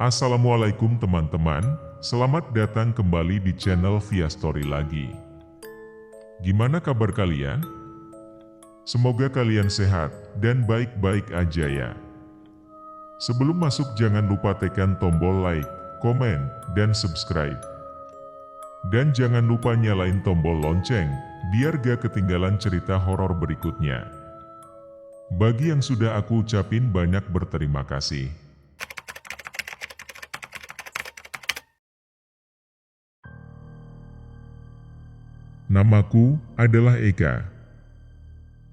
Assalamualaikum teman-teman, selamat datang kembali di channel Via Story lagi. Gimana kabar kalian? Semoga kalian sehat dan baik-baik aja ya. Sebelum masuk jangan lupa tekan tombol like, komen, dan subscribe. Dan jangan lupa nyalain tombol lonceng, biar gak ketinggalan cerita horor berikutnya. Bagi yang sudah aku ucapin banyak berterima kasih. Namaku adalah Eka.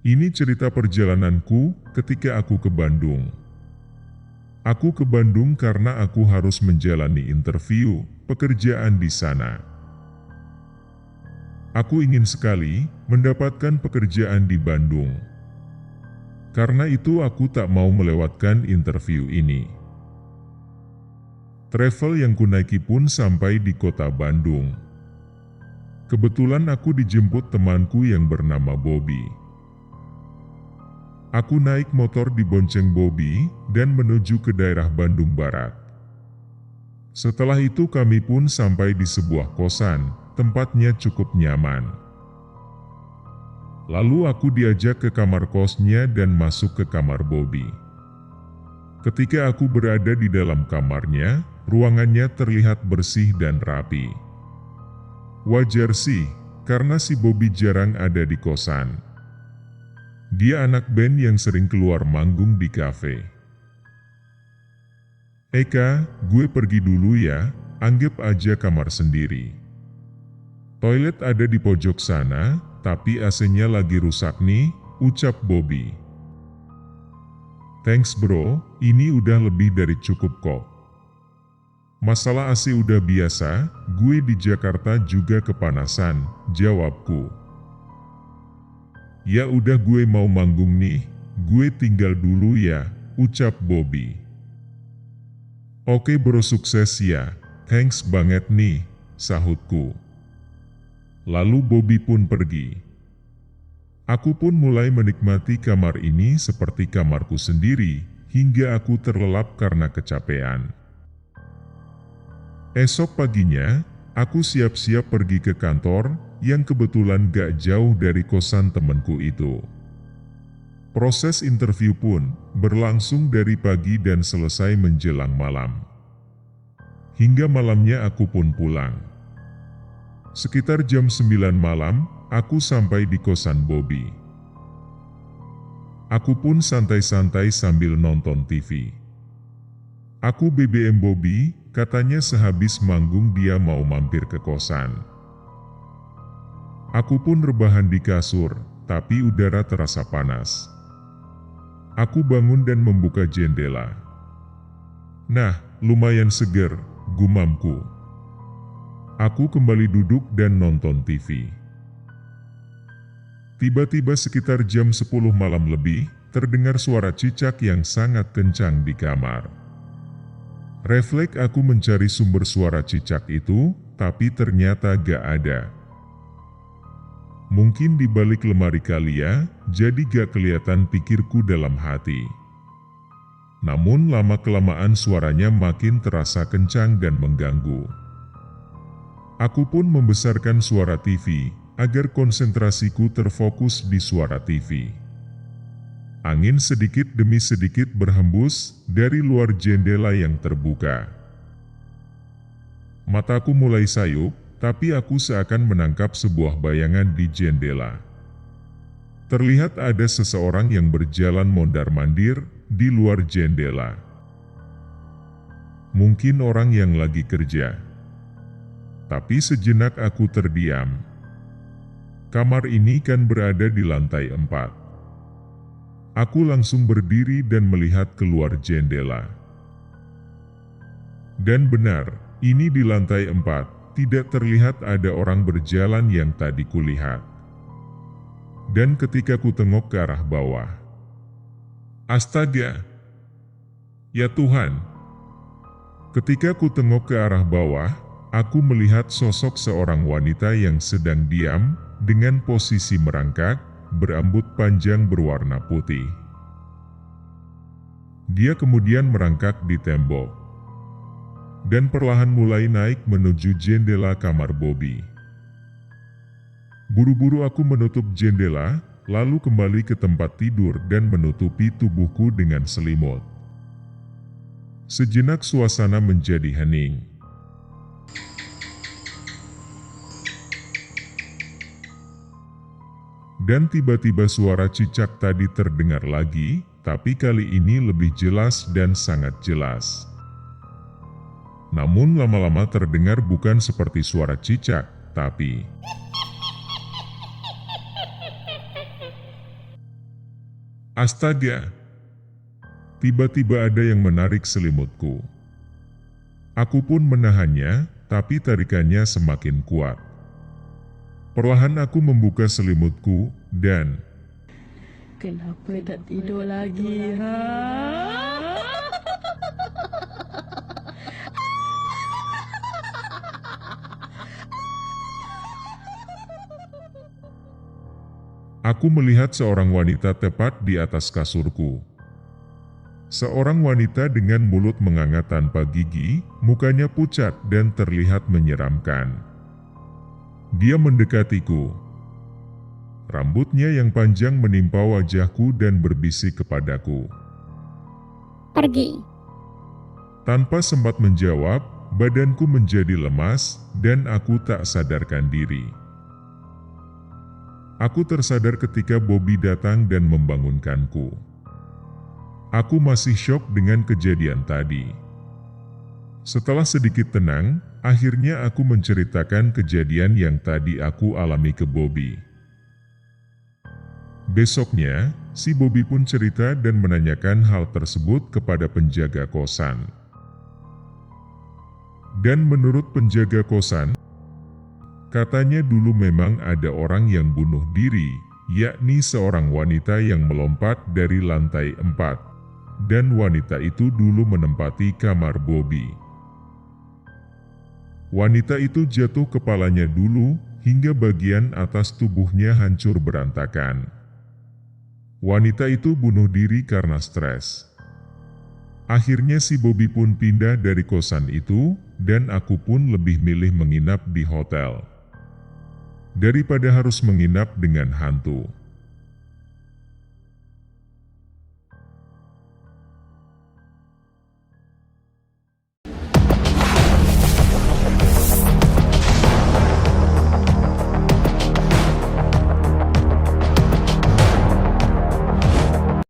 Ini cerita perjalananku ketika aku ke Bandung. Aku ke Bandung karena aku harus menjalani interview pekerjaan di sana. Aku ingin sekali mendapatkan pekerjaan di Bandung. Karena itu aku tak mau melewatkan interview ini. Travel yang kunaiki pun sampai di kota Bandung. Kebetulan aku dijemput temanku yang bernama Bobby. Aku naik motor dibonceng Bobby dan menuju ke daerah Bandung Barat. Setelah itu kami pun sampai di sebuah kosan, tempatnya cukup nyaman. Lalu aku diajak ke kamar kosnya dan masuk ke kamar Bobby. Ketika aku berada di dalam kamarnya, ruangannya terlihat bersih dan rapi. Wajar sih, karena si Bobby jarang ada di kosan. Dia anak band yang sering keluar manggung di kafe. Eka, gue pergi dulu ya, anggap aja kamar sendiri. Toilet ada di pojok sana, tapi AC-nya lagi rusak nih, ucap Bobby. Thanks bro, ini udah lebih dari cukup kok. Masalah AC udah biasa, gue di Jakarta juga kepanasan, jawabku. Ya udah gue mau manggung nih, gue tinggal dulu ya, ucap Bobby. Oke bro sukses ya, thanks banget nih, sahutku. Lalu Bobby pun pergi. Aku pun mulai menikmati kamar ini seperti kamarku sendiri, hingga aku terlelap karena kecapean. Esok paginya, aku siap-siap pergi ke kantor yang kebetulan gak jauh dari kosan temanku itu. Proses interview pun berlangsung dari pagi dan selesai menjelang malam. Hingga malamnya aku pun pulang. Sekitar jam 9 malam, aku sampai di kosan Bobby. Aku pun santai-santai sambil nonton TV. Aku BBM Bobby, katanya sehabis manggung dia mau mampir ke kosan. Aku pun rebahan di kasur, tapi udara terasa panas. Aku bangun dan membuka jendela. Nah, lumayan seger, gumamku. Aku kembali duduk dan nonton TV. Tiba-tiba sekitar jam 10 malam lebih, terdengar suara cicak yang sangat kencang di kamar. Refleks aku mencari sumber suara cicak itu, tapi ternyata gak ada. Mungkin di balik lemari kali ya, jadi gak kelihatan pikirku dalam hati. Namun lama-kelamaan suaranya makin terasa kencang dan mengganggu. Aku pun membesarkan suara TV, agar konsentrasiku terfokus di suara TV. Angin sedikit demi sedikit berhembus dari luar jendela yang terbuka. Mataku mulai sayup, tapi aku seakan menangkap sebuah bayangan di jendela. Terlihat ada seseorang yang berjalan mondar-mandir di luar jendela. Mungkin orang yang lagi kerja. Tapi sejenak aku terdiam. Kamar ini kan berada di lantai 4. Aku langsung berdiri dan melihat keluar jendela. Dan benar, ini di lantai 4, tidak terlihat ada orang berjalan yang tadi kulihat. Dan ketika ku tengok ke arah bawah, astaga! Ya Tuhan! Ketika ku tengok ke arah bawah, aku melihat sosok seorang wanita yang sedang diam dengan posisi merangkak, berambut panjang berwarna putih. Dia kemudian merangkak di tembok dan perlahan mulai naik menuju jendela kamar Bobby. Buru-buru aku menutup jendela, lalu kembali ke tempat tidur dan menutupi tubuhku dengan selimut. Sejenak suasana menjadi hening. Dan tiba-tiba suara cicak tadi terdengar lagi, tapi kali ini lebih jelas dan sangat jelas. Namun lama-lama terdengar bukan seperti suara cicak, tapi astaga! Tiba-tiba ada yang menarik selimutku. Aku pun menahannya, tapi tarikannya semakin kuat. Perlahan aku membuka selimutku dan kenapa tak tidur lagi, ha? aku melihat seorang wanita tepat di atas kasurku. Seorang wanita dengan mulut menganga tanpa gigi, mukanya pucat dan terlihat menyeramkan. Dia mendekatiku. Rambutnya yang panjang menimpa wajahku dan berbisik kepadaku. Pergi. Tanpa sempat menjawab, badanku menjadi lemas dan aku tak sadarkan diri. Aku tersadar ketika Bobby datang dan membangunkanku. Aku masih syok dengan kejadian tadi. Setelah sedikit tenang, akhirnya aku menceritakan kejadian yang tadi aku alami ke Bobby. Besoknya, si Bobby pun cerita dan menanyakan hal tersebut kepada penjaga kosan. Dan menurut penjaga kosan, katanya dulu memang ada orang yang bunuh diri, yakni seorang wanita yang melompat dari lantai 4. Dan wanita itu dulu menempati kamar Bobby. Wanita itu jatuh kepalanya dulu hingga bagian atas tubuhnya hancur berantakan. Wanita itu bunuh diri karena stres. Akhirnya si Bobby pun pindah dari kosan itu dan aku pun lebih milih menginap di hotel daripada harus menginap dengan hantu.